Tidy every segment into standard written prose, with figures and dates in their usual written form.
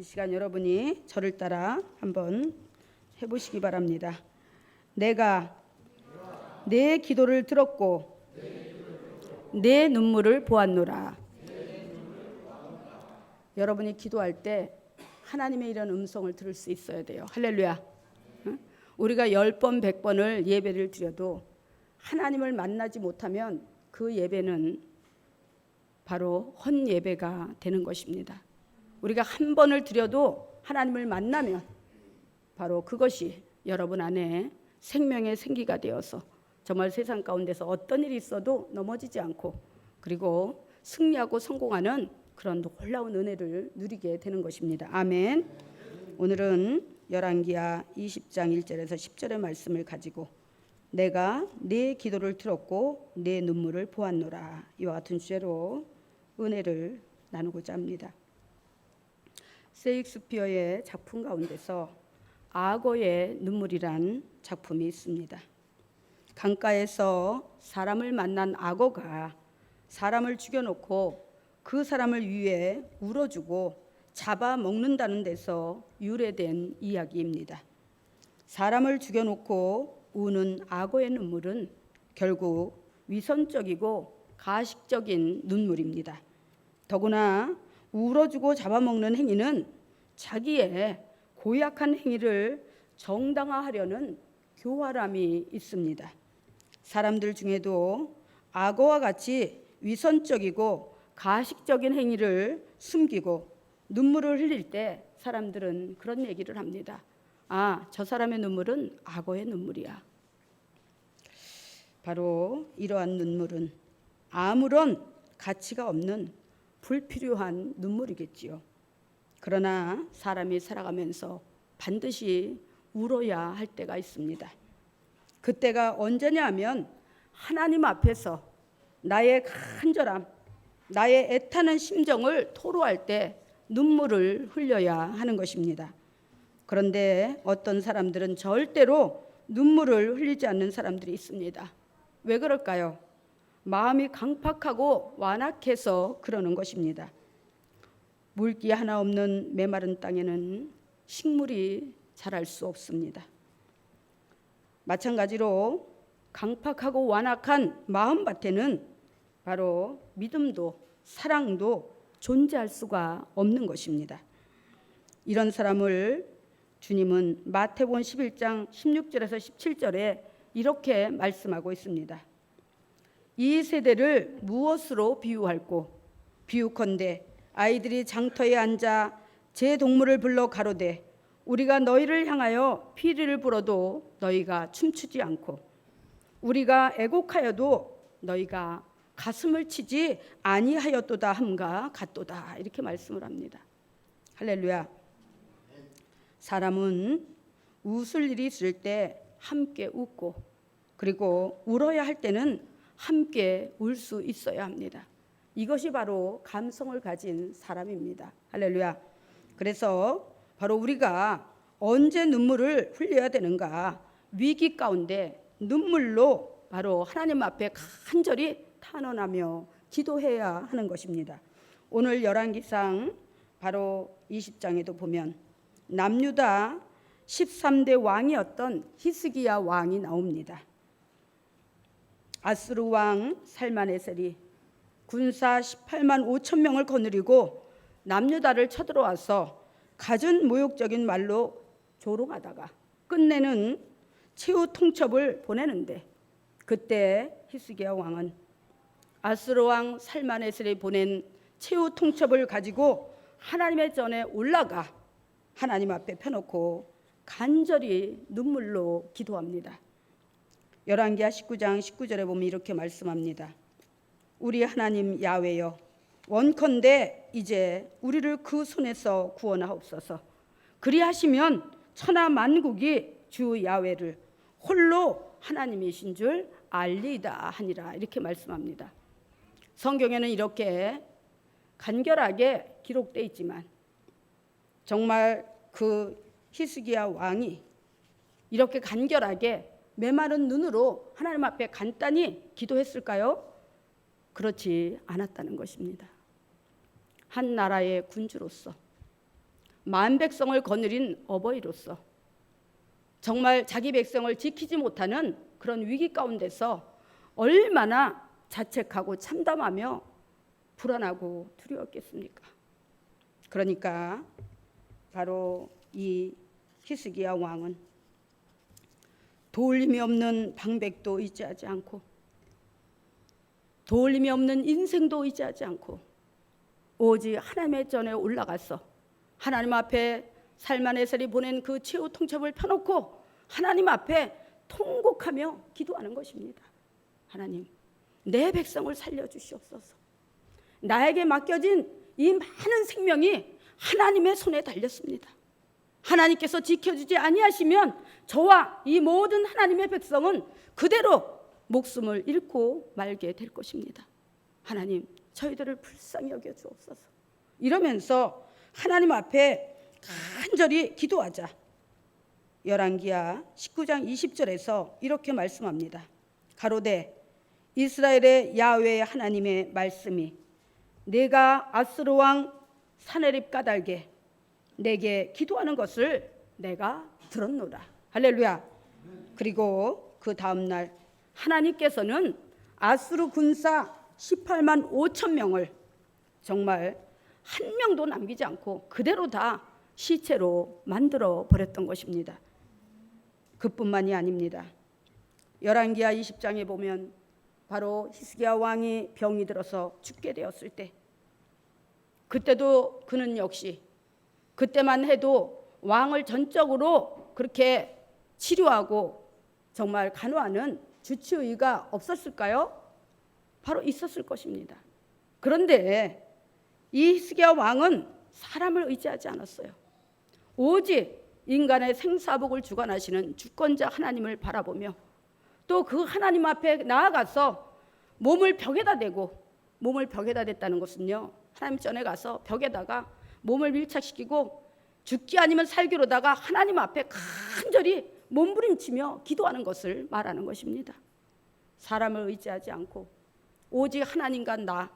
이 시간 여러분이 저를 따라 한번 해보시기 바랍니다. 내가 내 기도를 들었고 내 눈물을 보았노라. 여러분이 기도할 때 하나님의 이런 음성을 들을 수 있어야 돼요. 할렐루야. 우리가 10번 100번을 예배를 드려도 하나님을 만나지 못하면 그 예배는 바로 헛 예배가 되는 것입니다. 우리가 한 번을 드려도 하나님을 만나면 바로 그것이 여러분 안에 생명의 생기가 되어서 정말 세상 가운데서 어떤 일이 있어도 넘어지지 않고 그리고 승리하고 성공하는 그런 놀라운 은혜를 누리게 되는 것입니다. 아멘. 오늘은 열왕기하 20장 1절에서 10절의 말씀을 가지고 내가 네 기도를 들었고 네 눈물을 보았노라, 이와 같은 주제로 은혜를 나누고자 합니다. 세익스피어의 작품 가운데서 악어의 눈물이란 작품이 있습니다. 강가에서 사람을 만난 악어가 사람을 죽여놓고 그 사람을 위해 울어주고 잡아먹는다는 데서 유래된 이야기입니다. 사람을 죽여놓고 우는 악어의 눈물은 결국 위선적이고 가식적인 눈물입니다. 더구나 울어주고 잡아먹는 행위는 자기의 고약한 행위를 정당화하려는 교활함이 있습니다. 사람들 중에도 악어와 같이 위선적이고 가식적인 행위를 숨기고 눈물을 흘릴 때 사람들은 그런 얘기를 합니다. 아, 저 사람의 눈물은 악어의 눈물이야. 바로 이러한 눈물은 아무런 가치가 없는 불필요한 눈물이겠지요. 그러나 사람이 살아가면서 반드시 울어야 할 때가 있습니다. 그때가 언제냐 하면 하나님 앞에서 나의 간절함, 나의 애타는 심정을 토로할 때 눈물을 흘려야 하는 것입니다. 그런데 어떤 사람들은 절대로 눈물을 흘리지 않는 사람들이 있습니다. 왜 그럴까요? 마음이 강팍하고 완악해서 그러는 것입니다. 물기 하나 없는 메마른 땅에는 식물이 자랄 수 없습니다. 마찬가지로 강팍하고 완악한 마음밭에는 바로 믿음도 사랑도 존재할 수가 없는 것입니다. 이런 사람을 주님은 마태복음 11장 16절에서 17절에 이렇게 말씀하고 있습니다. 이 세대를 무엇으로 비유할꼬? 비유컨대 아이들이 장터에 앉아 제 동물을 불러 가로되 우리가 너희를 향하여 피리를 불어도 너희가 춤추지 않고 우리가 애곡하여도 너희가 가슴을 치지 아니하였도다 함과 같도다, 이렇게 말씀을 합니다. 할렐루야. 사람은 웃을 일이 있을 때 함께 웃고 그리고 울어야 할 때는 함께 울 수 있어야 합니다. 이것이 바로 감성을 가진 사람입니다. 할렐루야. 그래서 바로 우리가 언제 눈물을 흘려야 되는가? 위기 가운데 눈물로 바로 하나님 앞에 간절히 탄원하며 기도해야 하는 것입니다. 오늘 열왕기상 바로 20장에도 보면 남유다 13대 왕이었던 히스기야 왕이 나옵니다. 아스루 왕 살만에셀이 군사 18만 5천 명을 거느리고 남유다를 쳐들어와서 갖은 모욕적인 말로 조롱하다가 끝내는 최후 통첩을 보내는데 그때 히스기야 왕은 아스루 왕 살만에셀이 보낸 최후 통첩을 가지고 하나님의 전에 올라가 하나님 앞에 펴놓고 간절히 눈물로 기도합니다. 열왕기하 19장 19절에 보면 이렇게 말씀합니다. 우리 하나님 야훼여, 원컨대 이제 우리를 그 손에서 구원하옵소서. 그리하시면 천하 만국이 주 야훼를 홀로 하나님이신 줄 알리이다 하니라, 이렇게 말씀합니다. 성경에는 이렇게 간결하게 기록되어 있지만 정말 그 히스기야 왕이 이렇게 간결하게 메마른 눈으로 하나님 앞에 간단히 기도했을까요? 그렇지 않았다는 것입니다. 한 나라의 군주로서 만 백성을 거느린 어버이로서 정말 자기 백성을 지키지 못하는 그런 위기 가운데서 얼마나 자책하고 참담하며 불안하고 두려웠겠습니까? 그러니까 바로 이 히스기야 왕은 도울림이 없는 방백도 의지하지 않고 도울림이 없는 인생도 의지하지 않고 오직 하나님의 전에 올라가서 하나님 앞에 살만에셀이 보낸 그 최후 통첩을 펴놓고 하나님 앞에 통곡하며 기도하는 것입니다. 하나님, 내 백성을 살려주시옵소서. 나에게 맡겨진 이 많은 생명이 하나님의 손에 달렸습니다. 하나님께서 지켜주지 아니하시면 저와 이 모든 하나님의 백성은 그대로 목숨을 잃고 말게 될 것입니다. 하나님, 저희들을 불쌍히 여겨 주옵소서. 이러면서 하나님 앞에 간절히 기도하자. 열왕기하 19장 20절에서 이렇게 말씀합니다. 가로되 이스라엘의 야훼 하나님의 말씀이 내가 아스로 왕 사네립 까닭에 내게 기도하는 것을 내가 들었노라. 할렐루야. 그리고 그 다음 날 하나님께서는 아수르 군사 18만 5천 명을 정말 한 명도 남기지 않고 그대로 다 시체로 만들어 버렸던 것입니다. 그뿐만이 아닙니다. 열왕기하 20장에 보면 바로 히스기야 왕이 병이 들어서 죽게 되었을 때 그때도 그는 역시 그때만 해도 왕을 전적으로 그렇게 치료하고 정말 간호하는 주치의가 없었을까요? 바로 있었을 것입니다. 그런데 이 히스기야 왕은 사람을 의지하지 않았어요. 오직 인간의 생사복을 주관하시는 주권자 하나님을 바라보며 또 그 하나님 앞에 나아가서 몸을 벽에다 대고, 몸을 벽에다 댔다는 것은요, 하나님 전에 가서 벽에다가 몸을 밀착시키고 죽기 아니면 살기로다가 하나님 앞에 간절히 몸부림치며 기도하는 것을 말하는 것입니다. 사람을 의지하지 않고 오직 하나님과 나,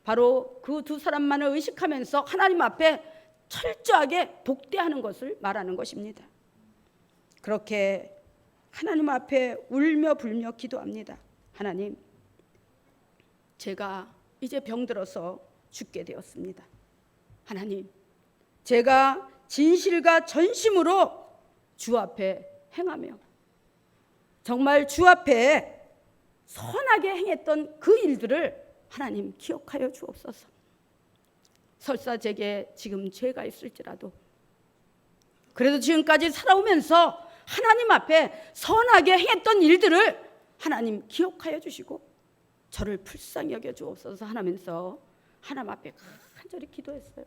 바로 그 두 사람만을 의식하면서 하나님 앞에 철저하게 복대하는 것을 말하는 것입니다. 그렇게 하나님 앞에 울며 불며 기도합니다. 하나님, 제가 이제 병들어서 죽게 되었습니다. 하나님, 제가 진실과 전심으로 주 앞에 행하며 정말 주 앞에 선하게 행했던 그 일들을 하나님 기억하여 주옵소서. 설사 제게 지금 죄가 있을지라도 그래도 지금까지 살아오면서 하나님 앞에 선하게 행했던 일들을 하나님 기억하여 주시고 저를 불쌍히 여겨 주옵소서 하면서 하나님 앞에 간절히 기도했어요.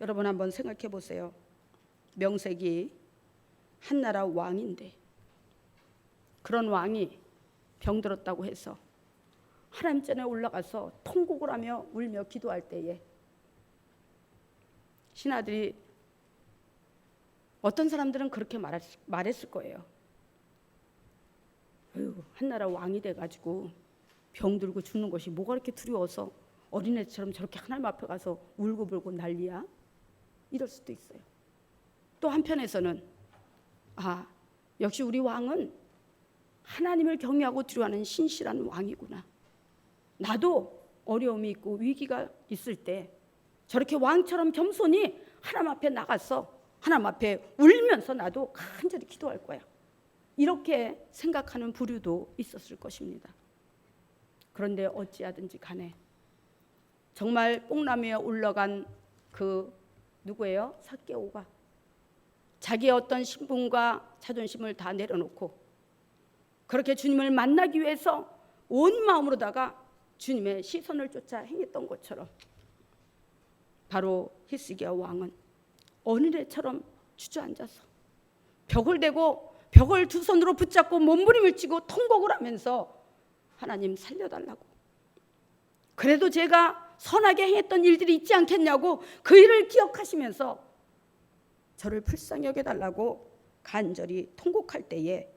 여러분 한번 생각해 보세요. 명색이 한나라 왕인데 그런 왕이 병들었다고 해서 하나님 전에 올라가서 통곡을 하며 울며 기도할 때에 신하들이 어떤 사람들은 그렇게 말했을 거예요. 한나라 왕이 돼가지고 병들고 죽는 것이 뭐가 그렇게 두려워서 어린애처럼 저렇게 하나님 앞에 가서 울고불고 난리야? 이럴 수도 있어요. 또 한편에서는 역시 우리 왕은 하나님을 경외하고 두려워하는 신실한 왕이구나. 나도 어려움이 있고 위기가 있을 때 저렇게 왕처럼 겸손히 하나님 앞에 나가서 하나님 앞에 울면서 나도 간절히 기도할 거야. 이렇게 생각하는 부류도 있었을 것입니다. 그런데 어찌하든지 간에 정말 뽕나무에 올라간 그 누구예요? 삭개오가 자기의 어떤 신분과 자존심을 다 내려놓고 그렇게 주님을 만나기 위해서 온 마음으로다가 주님의 시선을 쫓아 행했던 것처럼 바로 히스기야 왕은 어린애처럼 주저앉아서 벽을 대고 벽을 두 손으로 붙잡고 몸부림을 치고 통곡을 하면서 하나님 살려달라고, 그래도 제가 선하게 행했던 일들이 있지 않겠냐고 그 일을 기억하시면서 저를 불쌍히 여겨달라고 간절히 통곡할 때에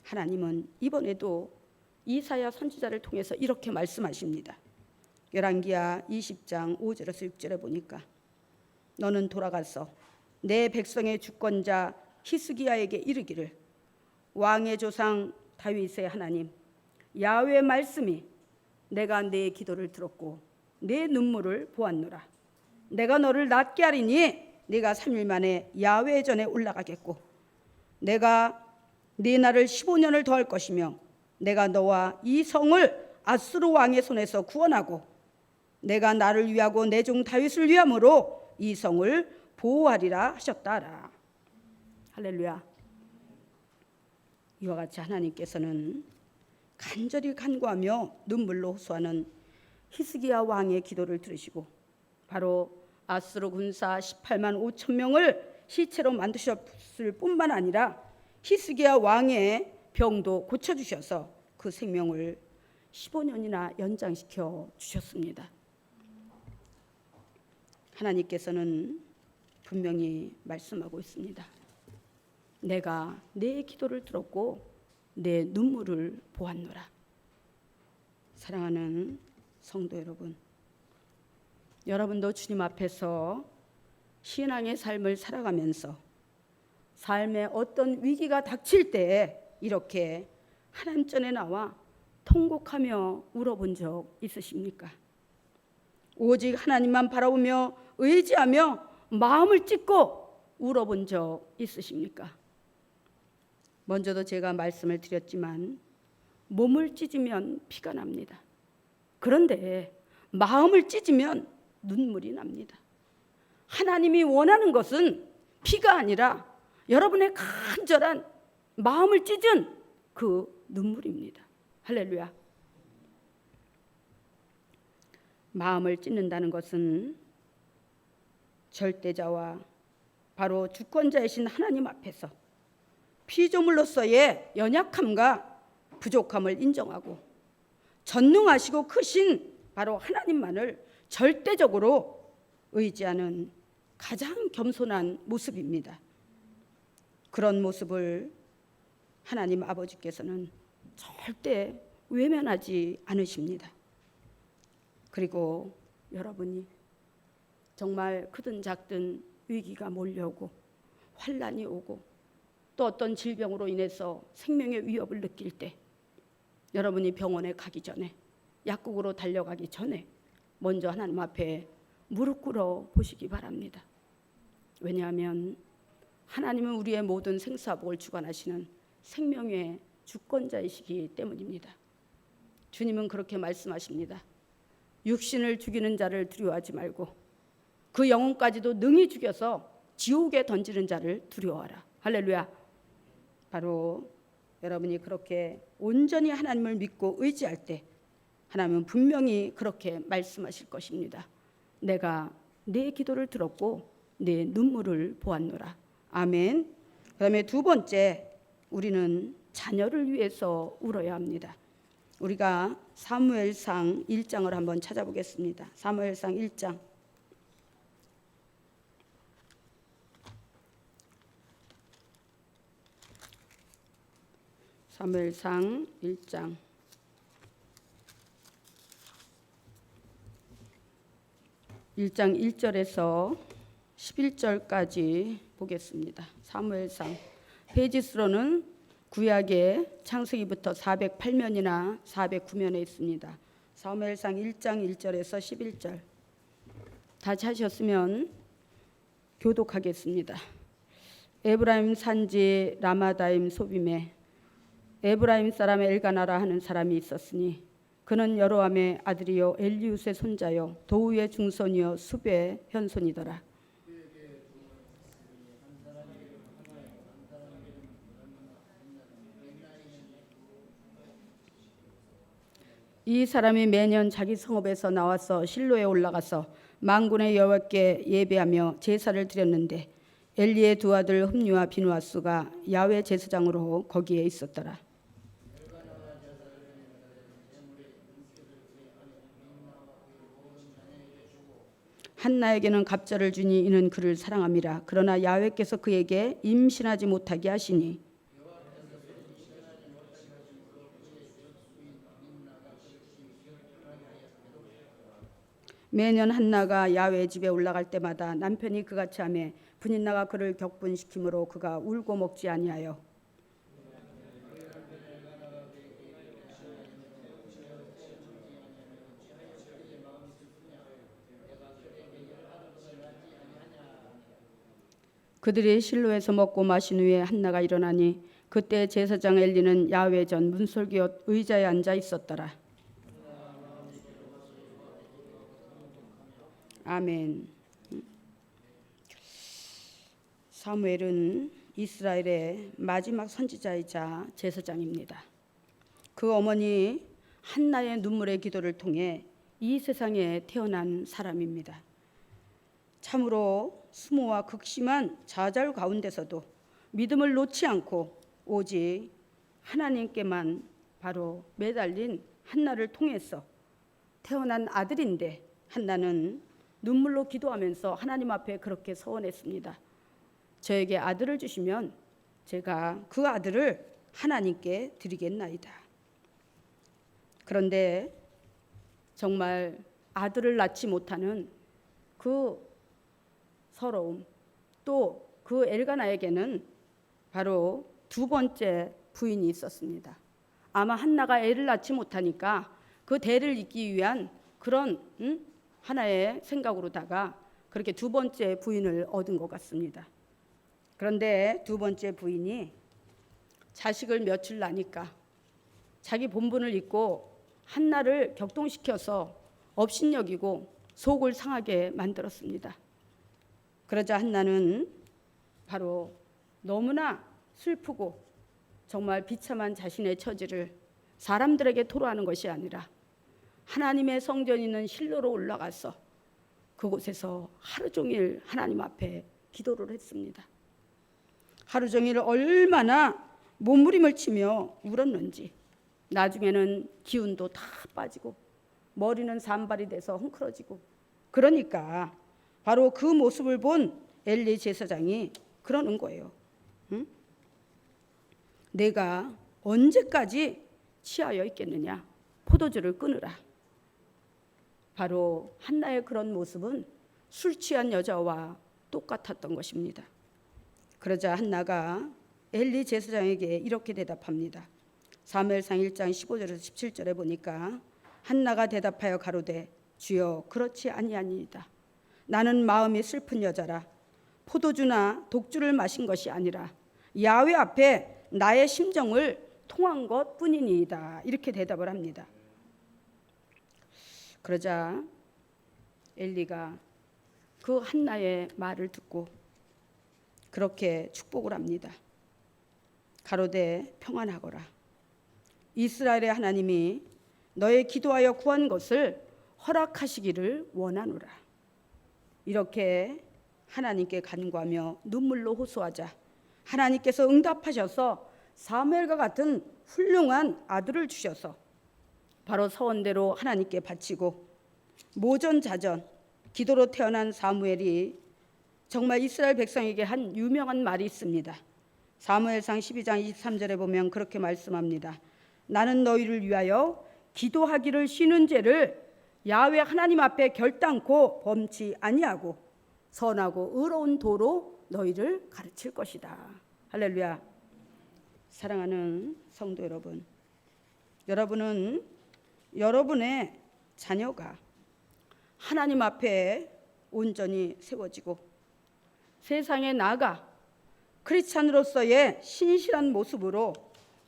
하나님은 이번에도 이사야 선지자를 통해서 이렇게 말씀하십니다. 열왕기하 20장 5절에서 6절에 보니까 너는 돌아가서 내 백성의 주권자 히스기야에게 이르기를 왕의 조상 다윗의 하나님 야훼의 말씀이 내가 내 기도를 들었고 내 눈물을 보았노라. 내가 너를 낫게 하리니 네가 3일 만에 야훼 전에 올라가겠고 내가 네 날을 15년을 더할 것이며 내가 너와 이 성을 아수르 왕의 손에서 구원하고 내가 나를 위하고 내 종 다윗을 위함으로 이 성을 보호하리라 하셨다라. 할렐루야. 이와 같이 하나님께서는 간절히 간구하며 눈물로 호소하는 히스기야 왕의 기도를 들으시고 바로 아수르 군사 18만 5천 명을 시체로 만드셨을 뿐만 아니라 히스기야 왕의 병도 고쳐주셔서 그 생명을 15년이나 연장시켜 주셨습니다. 하나님께서는 분명히 말씀하고 있습니다. 내가 내 기도를 들었고 내 눈물을 보았노라. 사랑하는 성도 여러분, 여러분도 주님 앞에서 신앙의 삶을 살아가면서 삶에 어떤 위기가 닥칠 때 이렇게 하나님 전에 나와 통곡하며 울어본 적 있으십니까? 오직 하나님만 바라보며 의지하며 마음을 찢고 울어본 적 있으십니까? 먼저도 제가 말씀을 드렸지만 몸을 찢으면 피가 납니다. 그런데 마음을 찢으면 눈물이 납니다. 하나님이 원하는 것은 피가 아니라 여러분의 간절한 마음을 찢은 그 눈물입니다. 할렐루야. 마음을 찢는다는 것은 절대자와 바로 주권자이신 하나님 앞에서 피조물로서의 연약함과 부족함을 인정하고 전능하시고 크신 바로 하나님만을 절대적으로 의지하는 가장 겸손한 모습입니다. 그런 모습을 하나님 아버지께서는 절대 외면하지 않으십니다. 그리고 여러분이 정말 크든 작든 위기가 몰려오고 환난이 오고 또 어떤 질병으로 인해서 생명의 위협을 느낄 때 여러분이 병원에 가기 전에 약국으로 달려가기 전에 먼저 하나님 앞에 무릎 꿇어 보시기 바랍니다. 왜냐하면 하나님은 우리의 모든 생사복을 주관하시는 생명의 주권자이시기 때문입니다. 주님은 그렇게 말씀하십니다. 육신을 죽이는 자를 두려워하지 말고 그 영혼까지도 능히 죽여서 지옥에 던지는 자를 두려워하라. 할렐루야. 바로 여러분이 그렇게 온전히 하나님을 믿고 의지할 때 하나님은 분명히 그렇게 말씀하실 것입니다. 내가 내 기도를 들었고 내 눈물을 보았노라. 아멘. 그 다음에 두 번째, 우리는 자녀를 위해서 울어야 합니다. 우리가 사무엘상 1장을 한번 찾아보겠습니다. 사무엘상 1장. 사무엘상 1장 1장 1절에서 11절까지 보겠습니다. 사무엘상 페이지수로는 구약의 창세기부터 408면이나 409면에 있습니다. 사무엘상 1장 1절에서 11절. 다 찾으셨으면 교독하겠습니다. 에브라임 산지 라마다임 소빔에 에브라임 사람 엘가나라 하는 사람이 있었으니 그는 여로함의 아들이요 엘리웃의 손자요 도우의 중손이요 숲의 현손이더라. 이 사람이 매년 자기 성읍에서 나와서 실로에 올라가서 만군의 여호와께 예배하며 제사를 드렸는데 엘리의 두 아들 흠니와 비누아수가 야훼 제사장으로 거기에 있었더라. 한나에게는 갑절을 주니 이는 그를 사랑함이라. 그러나 야훼께서 그에게 임신하지 못하게 하시니 매년 한나가 야훼 집에 올라갈 때마다 남편이 그같이 하매 분인나가 그를 격분시키므로 그가 울고 먹지 아니하여 그들이 실로에서 먹고 마신 후에 한나가 일어나니 그때 제사장 엘리는 야훼 전 문설기옷 의자에 앉아 있었더라. 아멘. 사무엘은 이스라엘의 마지막 선지자이자 제사장입니다. 그 어머니 한나의 눈물의 기도를 통해 이 세상에 태어난 사람입니다. 참으로 수모와 극심한 좌절 가운데서도 믿음을 놓지 않고 오직 하나님께만 바로 매달린 한나를 통해서 태어난 아들인데, 한나는 눈물로 기도하면서 하나님 앞에 그렇게 서원했습니다. 저에게 아들을 주시면 제가 그 아들을 하나님께 드리겠나이다. 그런데 정말 아들을 낳지 못하는 그 서러움, 또 그 엘가나에게는 바로 두 번째 부인이 있었습니다. 아마 한나가 애를 낳지 못하니까 그 대를 잇기 위한 그런 하나의 생각으로다가 그렇게 두 번째 부인을 얻은 것 같습니다. 그런데 두 번째 부인이 자식을 며칠 낳으니까 자기 본분을 잊고 한나를 격동시켜서 업신여기고 속을 상하게 만들었습니다. 그러자 한나는 바로 너무나 슬프고 정말 비참한 자신의 처지를 사람들에게 토로하는 것이 아니라 하나님의 성전이 있는 실로로 올라가서 그곳에서 하루 종일 하나님 앞에 기도를 했습니다. 하루 종일 얼마나 몸부림을 치며 울었는지 나중에는 기운도 다 빠지고 머리는 산발이 돼서 헝클어지고, 그러니까 바로 그 모습을 본 엘리 제사장이 그러는 거예요. 응? 내가 언제까지 취하여 있겠느냐? 포도주를 끊으라. 바로 한나의 그런 모습은 술 취한 여자와 똑같았던 것입니다. 그러자 한나가 엘리 제사장에게 이렇게 대답합니다. 사무엘상 1장 15절에서 17절에 보니까 한나가 대답하여 가로되 주여 그렇지 아니하니이다. 나는 마음이 슬픈 여자라. 포도주나 독주를 마신 것이 아니라 야훼 앞에 나의 심정을 통한 것뿐이니이다. 이렇게 대답을 합니다. 그러자 엘리가 그 한나의 말을 듣고 그렇게 축복을 합니다. 가로되 평안하거라. 이스라엘의 하나님이 너의 기도하여 구한 것을 허락하시기를 원하노라. 이렇게 하나님께 간구하며 눈물로 호소하자 하나님께서 응답하셔서 사무엘과 같은 훌륭한 아들을 주셔서 바로 서원대로 하나님께 바치고 모전자전 기도로 태어난 사무엘이 정말 이스라엘 백성에게 한 유명한 말이 있습니다. 사무엘상 12장 23절에 보면 그렇게 말씀합니다. 나는 너희를 위하여 기도하기를 쉬는 죄를 야훼 하나님 앞에 결단코 범치 아니하고 선하고 의로운 도로 너희를 가르칠 것이다. 할렐루야. 사랑하는 성도 여러분, 여러분은 여러분의 자녀가 하나님 앞에 온전히 세워지고 세상에 나가 크리스찬으로서의 신실한 모습으로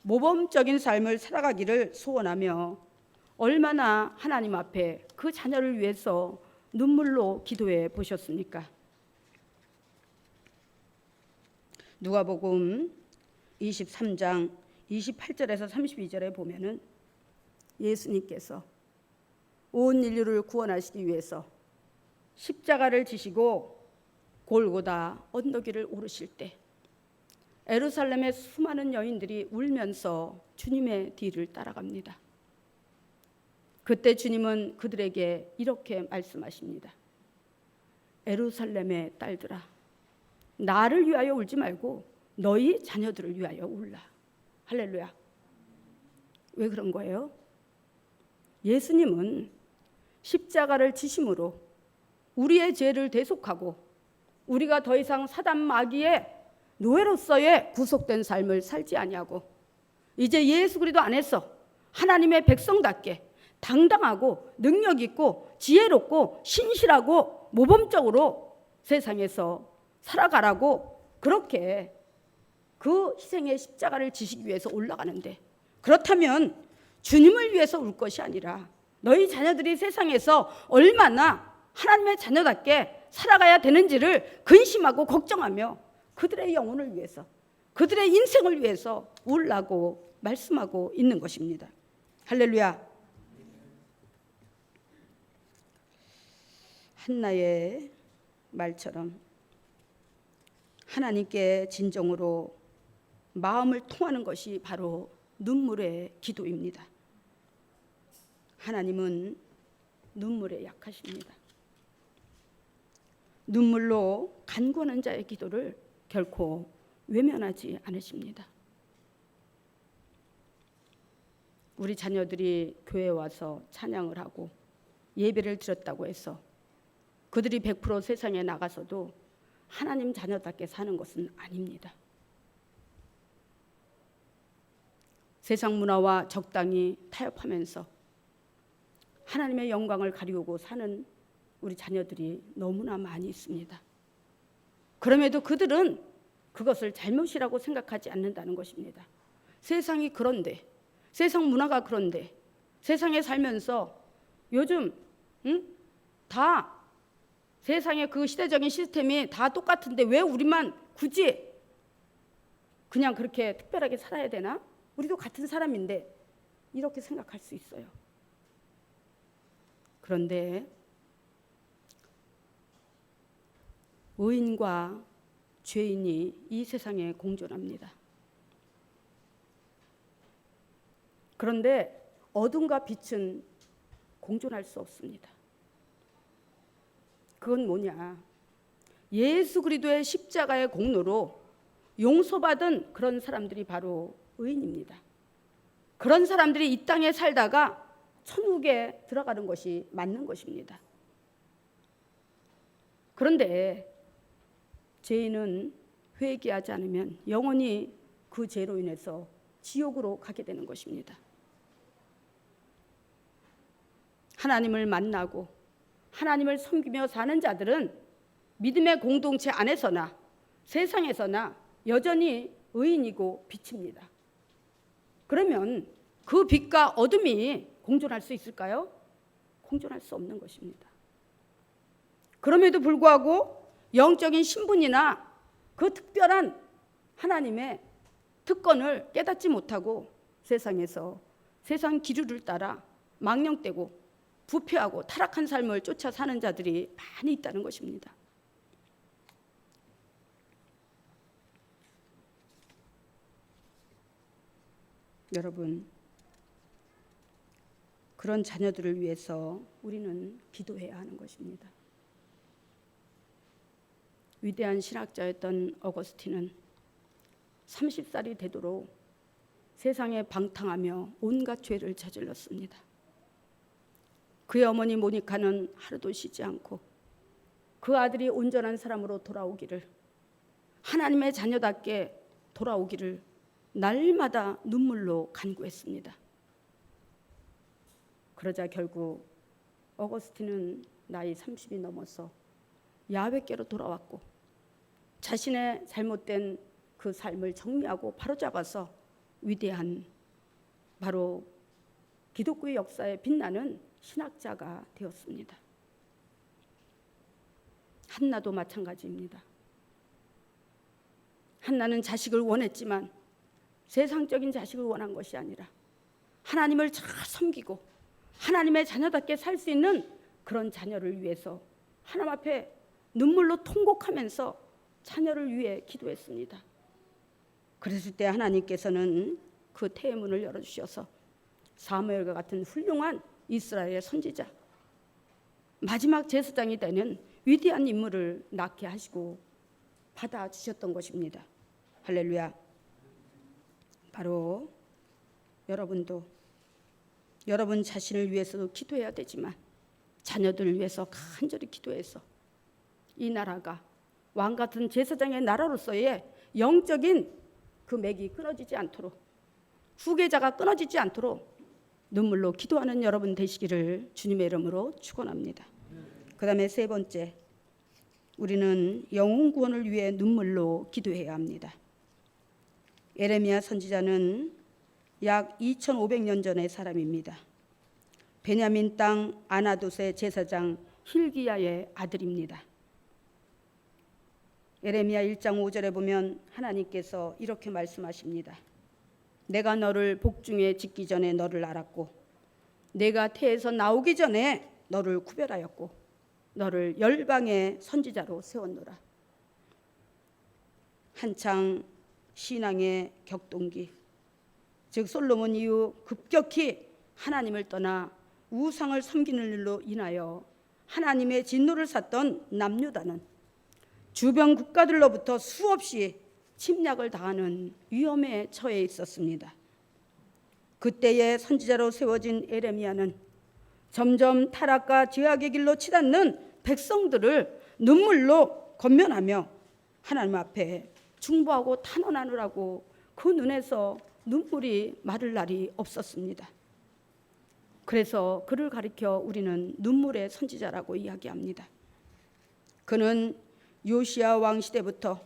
모범적인 삶을 살아가기를 소원하며 얼마나 하나님 앞에 그 자녀를 위해서 눈물로 기도해 보셨습니까? 누가복음 23장 28절에서 32절에 보면은 예수님께서 온 인류를 구원하시기 위해서 십자가를 지시고 골고다 언덕 위를 오르실 때 예루살렘의 수많은 여인들이 울면서 주님의 뒤를 따라갑니다. 그때 주님은 그들에게 이렇게 말씀하십니다. 예루살렘의 딸들아, 나를 위하여 울지 말고 너희 자녀들을 위하여 울라. 할렐루야. 왜 그런 거예요? 예수님은 십자가를 지심으로 우리의 죄를 대속하고 우리가 더 이상 사단 마귀의 노예로서의 구속된 삶을 살지 아니하고 이제 예수 그리스도 안에서 하나님의 백성답게 당당하고 능력 있고 지혜롭고 신실하고 모범적으로 세상에서 살아가라고 그렇게 그 희생의 십자가를 지시기 위해서 올라가는데, 그렇다면 주님을 위해서 울 것이 아니라 너희 자녀들이 세상에서 얼마나 하나님의 자녀답게 살아가야 되는지를 근심하고 걱정하며 그들의 영혼을 위해서, 그들의 인생을 위해서 울라고 말씀하고 있는 것입니다. 할렐루야. 한나의 말처럼 하나님께 진정으로 마음을 통하는 것이 바로 눈물의 기도입니다. 하나님은 눈물에 약하십니다. 눈물로 간구하는 자의 기도를 결코 외면하지 않으십니다. 우리 자녀들이 교회에 와서 찬양을 하고 예배를 드렸다고 해서 그들이 100% 세상에 나가서도 하나님 자녀답게 사는 것은 아닙니다. 세상 문화와 적당히 타협하면서 하나님의 영광을 가리우고 사는 우리 자녀들이 너무나 많이 있습니다. 그럼에도 그들은 그것을 잘못이라고 생각하지 않는다는 것입니다. 세상이 그런데, 세상 문화가 그런데, 세상에 살면서 요즘 다 세상의 그 시대적인 시스템이 다 똑같은데 왜 우리만 굳이 그냥 그렇게 특별하게 살아야 되나? 우리도 같은 사람인데, 이렇게 생각할 수 있어요. 그런데 의인과 죄인이 이 세상에 공존합니다. 그런데 어둠과 빛은 공존할 수 없습니다. 그건 뭐냐? 예수 그리스도의 십자가의 공로로 용서받은 그런 사람들이 바로 의인입니다. 그런 사람들이 이 땅에 살다가 천국에 들어가는 것이 맞는 것입니다. 그런데 죄인은 회개하지 않으면 영원히 그 죄로 인해서 지옥으로 가게 되는 것입니다. 하나님을 만나고 하나님을 섬기며 사는 자들은 믿음의 공동체 안에서나 세상에서나 여전히 의인이고 빛입니다. 그러면 그 빛과 어둠이 공존할 수 있을까요? 공존할 수 없는 것입니다. 그럼에도 불구하고 영적인 신분이나 그 특별한 하나님의 특권을 깨닫지 못하고 세상에서 세상 기류를 따라 망령되고 부패하고 타락한 삶을 쫓아 사는 자들이 많이 있다는 것입니다. 여러분, 그런 자녀들을 위해서 우리는 기도해야 하는 것입니다. 위대한 신학자였던 어거스틴은 30살이 되도록 세상에 방탕하며 온갖 죄를 저질렀습니다. 그의 어머니 모니카는 하루도 쉬지 않고 그 아들이 온전한 사람으로 돌아오기를, 하나님의 자녀답게 돌아오기를 날마다 눈물로 간구했습니다. 그러자 결국 어거스틴은 나이 30이 넘어서 야훼께로 돌아왔고 자신의 잘못된 그 삶을 정리하고 바로잡아서 위대한 바로 기독교의 역사에 빛나는 신학자가 되었습니다. 한나도 마찬가지입니다. 한나는 자식을 원했지만 세상적인 자식을 원한 것이 아니라 하나님을 잘 섬기고 하나님의 자녀답게 살 수 있는 그런 자녀를 위해서 하나님 앞에 눈물로 통곡하면서 자녀를 위해 기도했습니다. 그랬을 때 하나님께서는 그 태의 문을 열어주셔서 사무엘과 같은 훌륭한 이스라엘의 선지자, 마지막 제사장이 되는 위대한 인물을 낳게 하시고 받아주셨던 것입니다. 할렐루야. 바로 여러분도 여러분 자신을 위해서도 기도해야 되지만 자녀들을 위해서 간절히 기도해서 이 나라가 왕 같은 제사장의 나라로서의 영적인 그 맥이 끊어지지 않도록, 후계자가 끊어지지 않도록 눈물로 기도하는 여러분 되시기를 주님의 이름으로 축원합니다. 그 다음에 세 번째, 우리는 영혼 구원을 위해 눈물로 기도해야 합니다. 예레미야 선지자는 약 2500년 전의 사람입니다. 베냐민 땅 아나돗의 제사장 힐기야의 아들입니다. 예레미야 1장 5절에 보면 하나님께서 이렇게 말씀하십니다. 내가 너를 복중에 짓기 전에 너를 알았고 내가 태에서 나오기 전에 너를 구별하였고 너를 열방의 선지자로 세웠노라. 한창 신앙의 격동기, 즉 솔로몬 이후 급격히 하나님을 떠나 우상을 섬기는 일로 인하여 하나님의 진노를 샀던 남유다는 주변 국가들로부터 수없이 침략을 당하는 위험에 처해 있었습니다. 그때의 선지자로 세워진 예레미야는 점점 타락과 죄악의 길로 치닫는 백성들을 눈물로 권면하며 하나님 앞에 중보하고 탄원하느라고 그 눈에서 눈물이 마를 날이 없었습니다. 그래서 그를 가리켜 우리는 눈물의 선지자라고 이야기합니다. 그는 요시야 왕 시대부터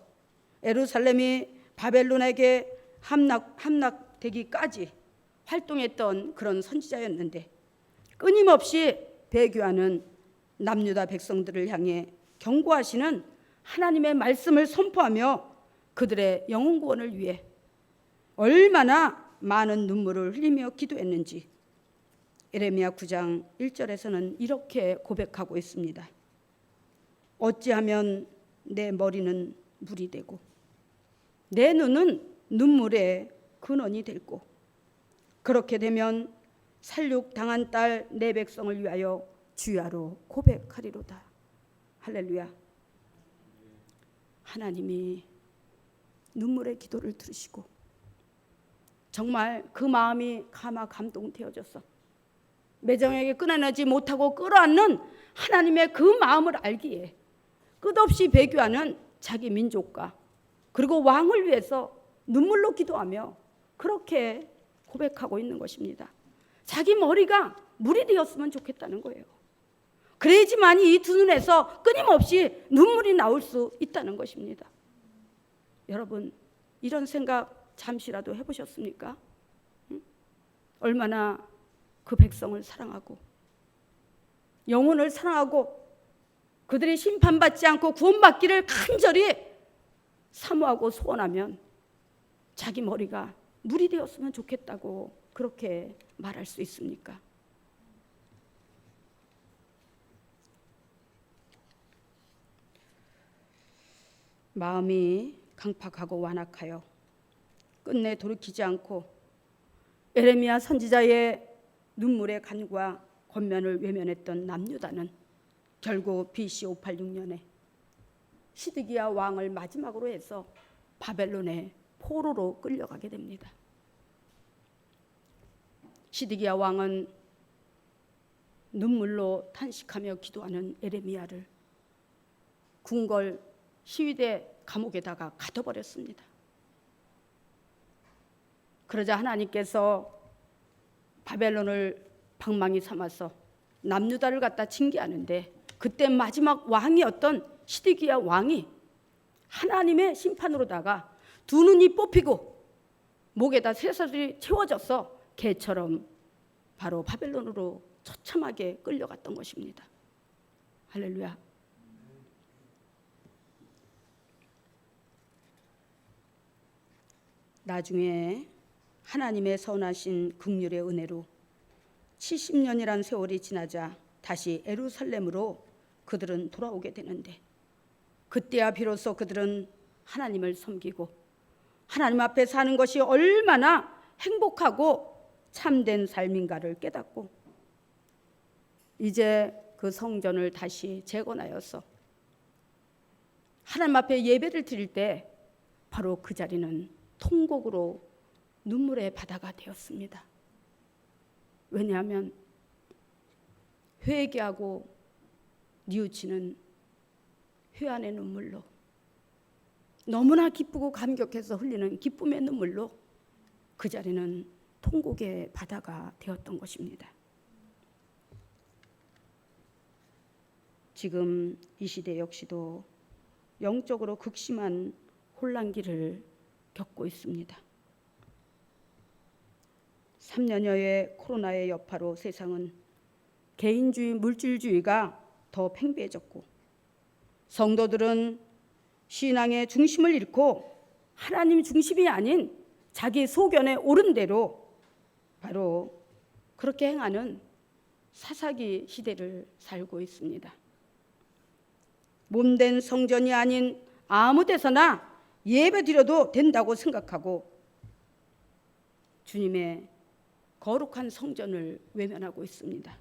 예루살렘이 바벨론에게 함락되기까지 활동했던 그런 선지자였는데 끊임없이 배교하는 남유다 백성들을 향해 경고하시는 하나님의 말씀을 선포하며 그들의 영혼 구원을 위해 얼마나 많은 눈물을 흘리며 기도했는지 예레미야 9장 1절에서는 이렇게 고백하고 있습니다. 어찌하면 내 머리는 물이 되고 내 눈은 눈물의 근원이 되고 그렇게 되면 살육당한 딸 내 백성을 위하여 주야로 고백하리로다. 할렐루야. 하나님이 눈물의 기도를 들으시고 정말 그 마음이 감동되어져서 매정에게 끊어내지 못하고 끌어안는 하나님의 그 마음을 알기에 끝없이 배교하는 자기 민족과 그리고 왕을 위해서 눈물로 기도하며 그렇게 고백하고 있는 것입니다. 자기 머리가 물이 되었으면 좋겠다는 거예요. 그래야지만 이 두 눈에서 끊임없이 눈물이 나올 수 있다는 것입니다. 여러분, 이런 생각 잠시라도 해보셨습니까? 얼마나 그 백성을 사랑하고 영혼을 사랑하고 그들이 심판받지 않고 구원받기를 간절히 사모하고 소원하면 자기 머리가 물이 되었으면 좋겠다고 그렇게 말할 수 있습니까? 마음이 강팍하고 완악하여 끝내 돌이키지 않고 예레미야 선지자의 눈물의 간과 권면을 외면했던 남유다는 결국 BC 586년에 시드기야 왕을 마지막으로 해서 바벨론의 포로로 끌려가게 됩니다. 시드기야 왕은 눈물로 탄식하며 기도하는 예레미야를 궁궐 시위대 감옥에다가 가둬버렸습니다. 그러자 하나님께서 바벨론을 방망이 삼아서 남유다를 갖다 징계하는데 그때 마지막 왕이었던 시드기야 왕이 하나님의 심판으로다가 두 눈이 뽑히고 목에다 쇠사슬이 채워져서 개처럼 바로 바벨론으로 처참하게 끌려갔던 것입니다. 할렐루야. 나중에 하나님의 선하신 긍휼의 은혜로 70년이란 세월이 지나자 다시 예루살렘으로 그들은 돌아오게 되는데 그때야 비로소 그들은 하나님을 섬기고 하나님 앞에 사는 것이 얼마나 행복하고 참된 삶인가를 깨닫고 이제 그 성전을 다시 재건하여서 하나님 앞에 예배를 드릴 때 바로 그 자리는 통곡으로 눈물의 바다가 되었습니다. 왜냐하면 회개하고 뉘우치는 회한의 눈물로, 너무나 기쁘고 감격해서 흘리는 기쁨의 눈물로 그 자리는 통곡의 바다가 되었던 것입니다. 지금 이 시대 역시도 영적으로 극심한 혼란기를 겪고 있습니다. 3년여의 코로나의 여파로 세상은 개인주의, 물질주의가 더 팽배해졌고, 성도들은 신앙의 중심을 잃고 하나님 중심이 아닌 자기 소견에 옳은 대로 바로 그렇게 행하는 사사기 시대를 살고 있습니다. 몸된 성전이 아닌 아무 데서나 예배 드려도 된다고 생각하고 주님의 거룩한 성전을 외면하고 있습니다.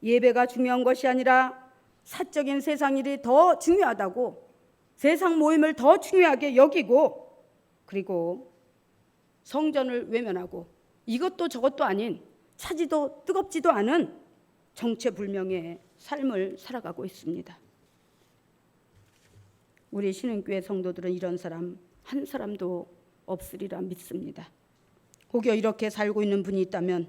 예배가 중요한 것이 아니라 사적인 세상 일이 더 중요하다고 세상 모임을 더 중요하게 여기고, 그리고 성전을 외면하고 이것도 저것도 아닌 차지도 뜨겁지도 않은 정체불명의 삶을 살아가고 있습니다. 우리 신흥교회 성도들은 이런 사람 한 사람도 없으리라 믿습니다. 혹여 이렇게 살고 있는 분이 있다면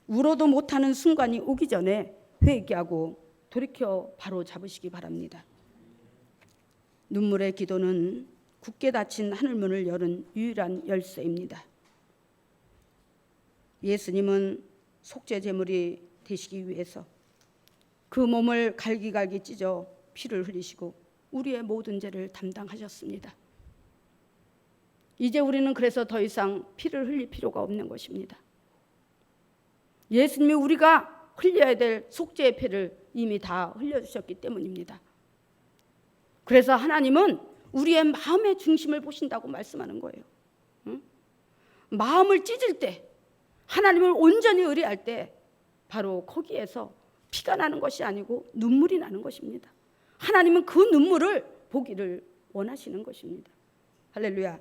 울어도 못하는 순간이 오기 전에 회개하고 돌이켜 바로 잡으시기 바랍니다. 눈물의 기도는 굳게 닫힌 하늘문을 여는 유일한 열쇠입니다. 예수님은 속죄 제물이 되시기 위해서 그 몸을 갈기갈기 찢어 피를 흘리시고 우리의 모든 죄를 담당하셨습니다. 이제 우리는 그래서 더 이상 피를 흘릴 필요가 없는 것입니다. 예수님이 우리가 흘려야 될 속죄의 피를 이미 다 흘려주셨기 때문입니다. 그래서 하나님은 우리의 마음의 중심을 보신다고 말씀하는 거예요. 응? 마음을 찢을 때, 하나님을 온전히 의뢰할 때 바로 거기에서 피가 나는 것이 아니고 눈물이 나는 것입니다. 하나님은 그 눈물을 보기를 원하시는 것입니다. 할렐루야.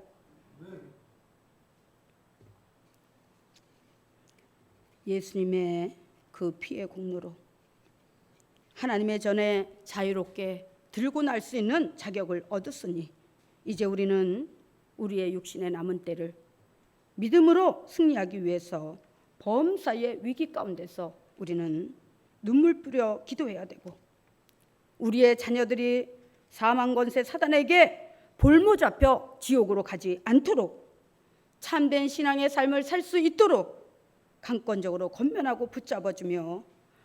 예수님의 그 피의 공로로 하나님의 전에 자유롭게 들고 날 수 있는 자격을 얻었으니 이제 우리는 우리의 육신의 남은 때를 믿음으로 승리하기 위해서 범사의 위기 가운데서 우리는 눈물 뿌려 기도해야 되고, 우리의 자녀들이 사망 권세 사단에게 볼모 잡혀 지옥으로 가지 않도록 참된 신앙의 삶을 살 수 있도록 강권적으로 권면하고 붙잡아주며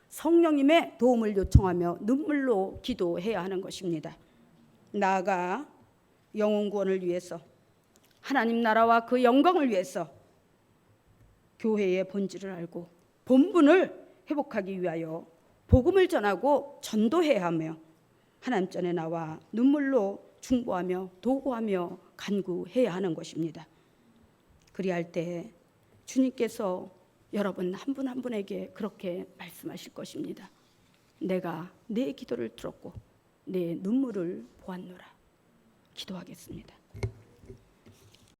성령님의 도움을 요청하며 눈물로 기도해야 하는 것입니다. 나아가 영혼 구원을 위해서, 하나님 나라와 그 영광을 위해서 교회의 본질을 알고 본분을 회복하기 위하여 복음을 전하고 전도해야 하며 하나님 전에 나와 눈물로 중보하며 도구하며 간구해야 하는 것입니다. 그리할 때 주님께서 여러분 한 분 한 분에게 그렇게 말씀하실 것입니다. 내가 내 기도를 들었고 내 눈물을 보았노라. 기도하겠습니다.